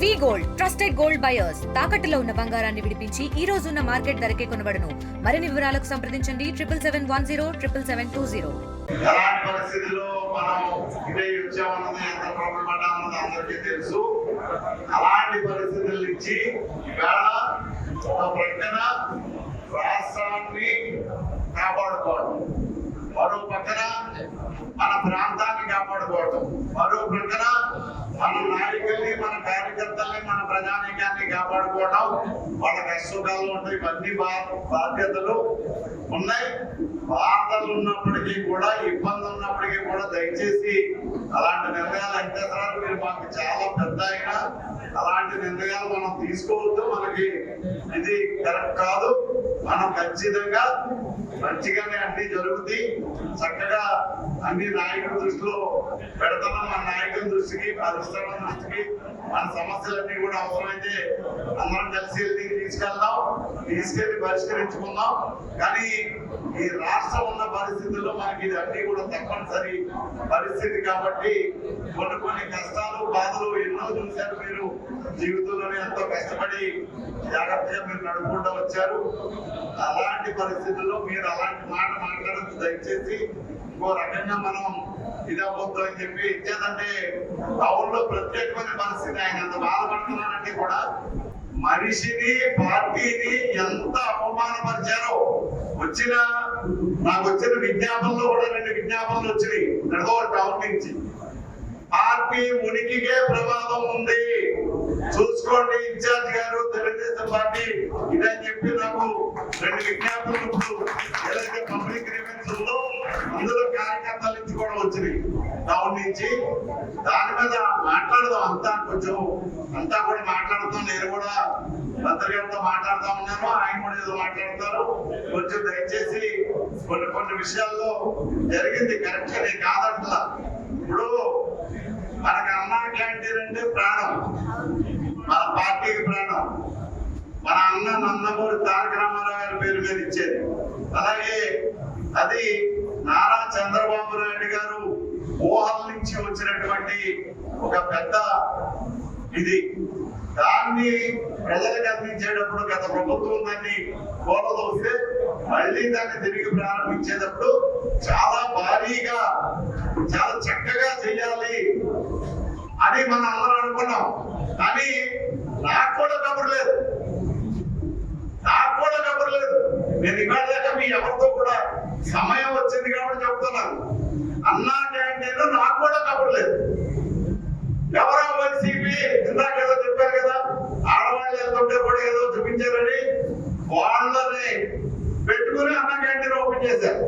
వి gold trusted gold buyers తాకట్టులో ఉన్న బంగారాన్ని విడిపించి ఈ రోజు ఉన్న మార్కెట్ ధరకే కొనబడును. మరిన్ని వివరాలకు సంప్రదించండి 7710772020. అలాంటి పరిస్థితుల్లో మనం ఇదే వచ్చామన్నది ఎంత ప్రాబ్లం పడ్డామన్నది అందరికీ తెలుసు. అలాంటి పరిస్థితుల నుంచి ఇవాళ ఒక ప్రక్కన రాష్ట్రాన్ని కాపాడుకోవడం, మరో పక్కన మన ప్రాంతాన్ని కాపాడుకోవడం, మరో ప్రక్కన మన నాయకుల్ని, మన కార్యకర్తల్ని, మన ప్రజానీకాన్ని కాపాడుకోవడం, వాళ్ళ కష్టాలు ఉంటాయి. ఇవన్నీ బాధ్యతలు ఉన్నాయి. బాధలు ఉన్నప్పటికీ కూడా, ఇబ్బంది ఉన్నప్పటికీ కూడా దయచేసి అలాంటి నిర్ణయాలు వెంకటేశ్వరరావు మీరు మాకు చాలా పెద్ద అయినా అలాంటి నిర్ణయాలు మనం తీసుకోవద్దు. మనకి ఇది కరెక్ట్ కాదు. మనం ఖచ్చితంగా మంచిగానే అన్ని జరుగుతాయి. చక్కగా అన్ని నాయకుల దృష్టిలో పెడతాం. మన నాయకుల దృష్టికి, అధిష్టాన దృష్టికి మన సమస్యలన్నీ కూడా అవసరమైతే అందరం కలిసి తీసుకెళ్లి పరిష్కరించుకుందాం. కానీ ఈ రాష్ట్రం ఉన్న పరిస్థితుల్లో మనకి ఇది అన్ని కూడా తప్పనిసరి పరిస్థితి కాబట్టి కొన్ని కష్టాలు, బాధలు ఎన్నో చూశారు మీరు. జీవితంలోనే ఎంతో కష్టపడి జాగ్రత్తగా మీరు నడుపుకుంటూ వచ్చారు. అలాంటి పరిస్థితుల్లో మీరు అలాంటి మాట మాట్లాడద్దు దయచేసి. ఇంకో రకంగా మనం ఇదవద్దు అని చెప్పి ఇచ్చేదంటే టౌన్లో ప్రత్యేకమైన పరిస్థితి. ఆయన ఎంత బాధపడుతున్నారంటే కూడా మనిషిని, పార్టీని ఎంత అవమానపరిచారో. నాకు వచ్చిన విజ్ఞాపనలో కూడా 2 విజ్ఞాపనలు వచ్చినాయి టౌన్ నుంచి. పార్టీ ఉనికికే ప్రమాదం ఉంది, చూసుకోండి ఇన్ఛార్జ్ గారు తెలుగుదేశం పార్టీ ఇదని చెప్పి నాకు 2 విజ్ఞాపనలు ఏదైతే పబ్లిక్ రివెన్స్ ఉందో అందులో కార్యకర్తల నుంచి కూడా వచ్చినాయి టౌన్ నుంచి. దాని మీద మాట్లాడదాం. అంతా కూడా మాట్లాడుతాం. నేను కూడా మంత్రి గారితో మాట్లాడుతూ ఉన్నాను, ఆయన కూడా ఏదో మాట్లాడతారు. కొంచెం దయచేసి కొన్ని విషయాల్లో జరిగింది కరెక్ట్ గా కాదంటలా. ఇప్పుడు మనకు అన్నా క్యాంటీన్ అంటే ప్రాణం, మన పార్టీకి ప్రాణం. మన అన్న నందమూరి తారక రామారావు గారి పేరు మీద ఇచ్చేది. అలాగే అది నారా చంద్రబాబు నాయుడు గారు ఊహల నుంచి వచ్చినటువంటి ఒక పెద్ద ఇది. దాన్ని ప్రజలకు అందించేటప్పుడు గత ప్రభుత్వం దాన్ని కోరదోస్తే మళ్ళీ దాన్ని తిరిగి ప్రారంభించేటప్పుడు చాలా భారీగా, చాలా చక్కగా చెయ్యాలి అని మనం అందరం అనుకున్నాం. కానీ నాకు కూడా కబురు లేదు. నేను ఇవాళ దాకా మీ ఎవరితో కూడా సమయం వచ్చింది కాబట్టి చెప్తున్నాను. అన్నా క్యాంటీన్ నాకు కూడా కబురు లేదు. ఎవరో వైసీపీ ఇందాక ఏదో చెప్పారు కదా, ఆడవాళ్ళు వెళ్తుంటే కూడా ఏదో చూపించారని వాళ్ళని పెట్టుకుని అన్నా క్యాంటీన్ ఓపెన్ చేశారు.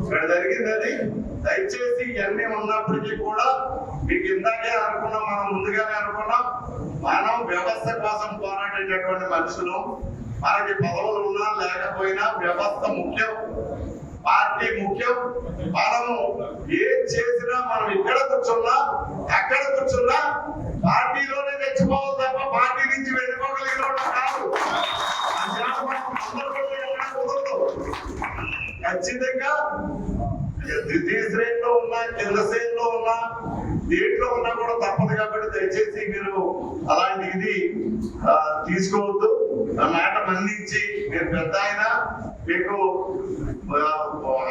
ఇక్కడ జరిగింది అది. దయచేసి ఇవన్నీ ఉన్నప్పటికీ కూడా మీకు ఇందాకే అనుకున్నాం, మనం ముందుగానే అనుకున్నాం, మనం వ్యవస్థ కోసం పోరాడేటటువంటి మనుషులు. మనకి పదవులు ఉన్నా లేకపోయినా వ్యవస్థ ముఖ్యం, పార్టీ ముఖ్యం. మనము ఏం చేసినా మనం ఇక్కడ కూర్చున్నా అక్కడ కూర్చున్నా పార్టీలోనే తెచ్చిపోవాలి తప్ప పార్టీ నుంచి వెళ్ళిపోగలిగిన కాదు. ఖచ్చితంగా ద్వితీయ శ్రేణిలో ఉన్నా, కింద శ్రేణిలో ఉన్నా, దేంట్లో ఉన్నా కూడా తప్పదు. కాబట్టి దయచేసి మీరు అలాంటి ఇది తీసుకోవద్దు. నా మాట మన్నించి, మీరు పెద్ద ఆయన, మీకు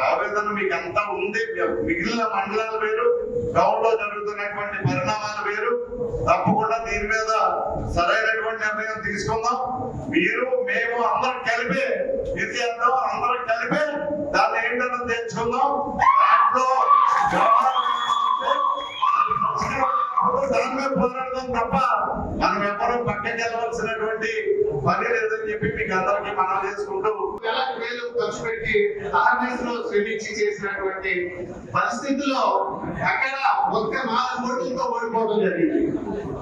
ఆవేదన మీకు అంతా ఉంది. మిగిలిన మండలాలు వేరు, టౌన్ లో జరుగుతున్నటువంటి పరిణామాలు వేరు. తప్పకుండా దీని మీద సరైనటువంటి నిర్ణయం తీసుకుందాం. మీరు, మేము అందరం కలిపే ఇది చేద్దాం. అందరం కలిపే దాన్ని ఏంటన్నా తెచ్చుకుందాం. దాంట్లో దాని మీద పోరాడదాం తప్ప మనం ఎవరూ పక్కకి వెళ్ళవలసినటువంటి పని లేదని చెప్పి మీకు అందరికీ మనం చేసుకుంటూ వేలు ఖర్చు పెట్టి అవేర్నెస్ లో శ్రమించి చేసినటువంటి పరిస్థితుల్లో అక్కడ ఒక్క 4 ఓట్లతో ఓడిపోవడం జరిగింది.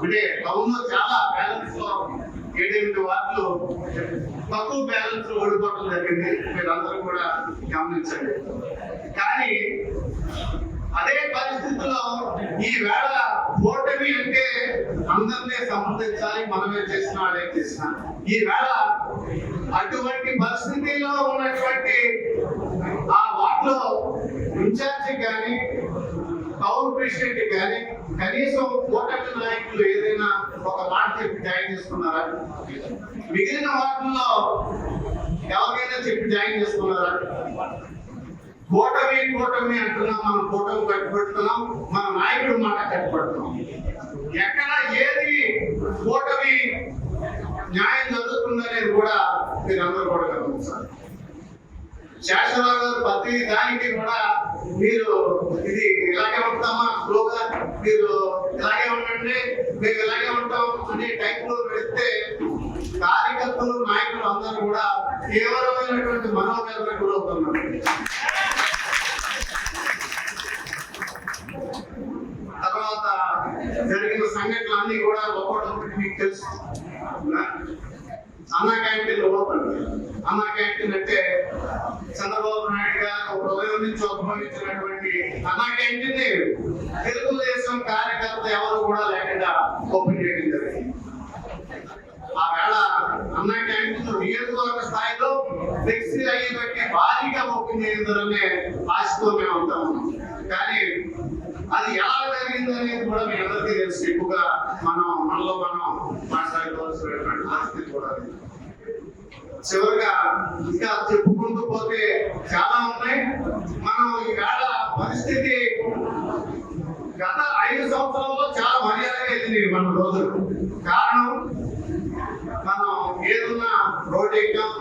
అంటే టౌన్ లో చాలా బ్యాలెన్స్ లో 7-8 వార్డులు తక్కువ బ్యాలెన్స్ ఓడిపోవడం జరిగింది. మీరందరూ కూడా గమనించండి. కానీ అదే పరిస్థితుల్లో ఈ వేళ ఓటమి అంటే అందరినీ సంప్రదించాలి, మనమే చేసిన వాళ్ళే చేసిన. ఈ వేళ అటువంటి పరిస్థితిలో ఉన్నటువంటి ఆ వార్డులో ఇన్ఛార్జి కానీ టౌన్ ప్రెసిడెంట్ కానీ కనీసం కూటమి నాయకులు ఏదైనా ఒక మాట చెప్పి జాయిన్ చేసుకున్నారా? మిగిలిన వాటిల్లో ఎవరికైనా చెప్పి జాయిన్ చేసుకున్నారా? కూటమి కూటమి అంటున్నాం, మనం కూటమి కట్టుబడుతున్నాం, మన నాయకుడు మాట కట్టుబడుతున్నాం. ఎక్కడ ఏది కూటమి న్యాయం జరుగుతుందనేది కూడా మీరందరూ కూడా గమనించాలి. శాసనరావు గారు ప్రతి దానికి కూడా మీరు ఇది ఇలాగే ఉంటామా స్లోగా, మీరు ఇలాగే ఉండండి, మేము ఇలాగే ఉంటాం అనే టైంలో పెడితే కార్యకర్తలు నాయకులు అందరూ కూడా తీవ్రమైనటువంటి మనోవేదన గురవుతున్నారు. తర్వాత జరిగిన సంఘటనలు అన్ని కూడా ఒక్కొక్కటి మీకు తెలుసు. అన్నా క్యాంటీన్ ఓపెన్. అన్నా క్యాంటీన్ అంటే చంద్రబాబు నాయుడు గారు హృదయం నుంచి ఉద్భవించినటువంటి అన్నా క్యాంటీన్ ని తెలుగుదేశం కార్యకర్త ఎవరు కూడా లేకుండా ఓపెన్ చేయడం జరిగింది. ఆ వేళ అన్నా క్యాంటీన్ నియోజకవర్గ స్థాయిలో ఫ్లెక్సీ అయ్యేబట్టి భారీగా ఓపెన్ చేయించాలనే ఆశతో మేము అంతా ఉన్నాం. కానీ అది ఎలా జరిగింది అనేది కూడా మీ అందరికీ తెలుసు. ఎక్కువగా మనలో మనం మాట్లాడుకోవాల్సినటువంటి పరిస్థితి కూడా. చివరిగా ఇంకా చెప్పుకుంటూ పోతే చాలా ఉన్నాయి. మనం ఈవేళ పరిస్థితి గత 5 సంవత్సరాల్లో చాలా మర్యాదగా వెళ్ళింది మన రోజులు. కారణం మనం ఏదన్నా రోడ్డు ఎక్కాం,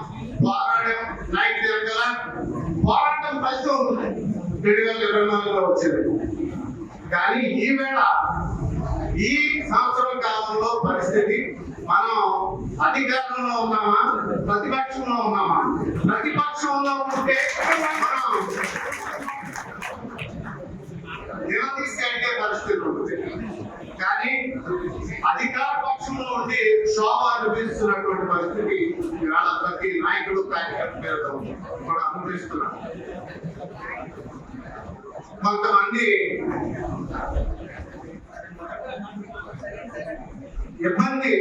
పోరాడాం, నాయకుడు ఎరగల పోరాటం ఫలితం 2024లో వచ్చింది. కానీ ఈవేళ ఈ సంవత్సరం కాలంలో పరిస్థితి మనం అధికారంలో ఉన్నామా, ప్రతిపక్షంలో ఉన్నామా? ప్రతిపక్షంలో ఉంటే మనం నిలదీసి అడిగే పరిస్థితి ఉంటుంది. కానీ అధికార పక్షంలో ఉండి శోభ అనిపిస్తున్నటువంటి పరిస్థితి ఇవాళ ప్రతి నాయకుడు కార్యకర్త మీద కూడా అనుభవిస్తున్నారు. కొంతమంది ఇబ్బంది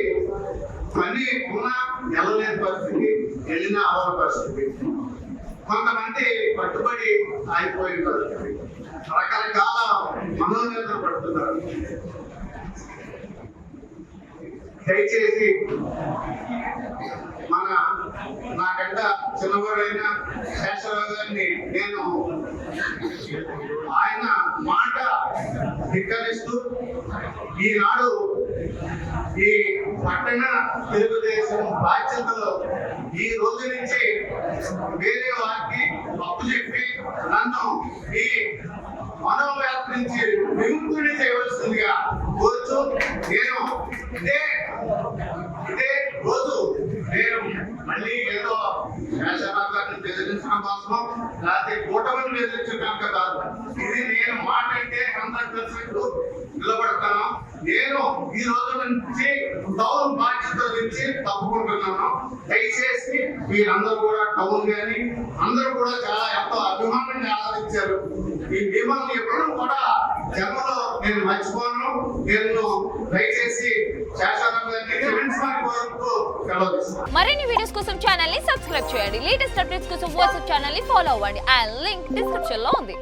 పని ఉన్నా వెళ్ళలేని పరిస్థితి, వెళ్ళిన అవల పరిస్థితి, కొంతమంది పట్టుబడి ఆగిపోయిన పరిస్థితి, రకరకాల మనోవేదన పడుతున్నారు. దయచేసి నాకంట చిన్నవాడైన శేషరావు గారిని నేను ఆయన మాట ధిక్కరిస్తూ ఈనాడు ఈ పట్టణ తెలుగుదేశం బాధ్యతలో ఈ రోజు నుంచి వేరే వారికి అప్పు చెప్పి నన్ను ఈ మనోవ్యాప్తి నుంచి విముక్తుని చేయవలసిందిగా కోరుచు నేను ఇదే రోజు నేను మళ్ళీ ఏదో శేషరావు గారిని బెదిరించడం కోసమో లేకపోతే కూటమిని బెదిరించడానికి కాదు. ఇది నేను మాట అంటే 100% నిలబడతాను. నేను ఈ రోజు నుంచి టౌన్ బాధ్యతల నుంచి తప్పుకుంటున్నాను. దయచేసి మీరందరూ కూడా టౌన్ కానీ అందరూ కూడా చాలా ఎంతో అభిమానాన్ని ఆదరించారు. ఈ మిమ్మల్ని ఎప్పుడూ కూడా జన్మలో నేను మర్చిపోను. నేను దయచేసి శేషరావు గారిని క్షమించడానికి కోరుతూ సెలవు. మరిన్ని వీడియోస్ కోసం ఛానల్ ని సబ్స్క్రైబ్ చేయండి. లేటెస్ట్ అప్డేట్స్ కోసం వాట్సాప్ ఛానల్ ని ఫాలో అవ్వండి. ఆ లింక్ డిస్క్రిప్షన్ లో ఉంది.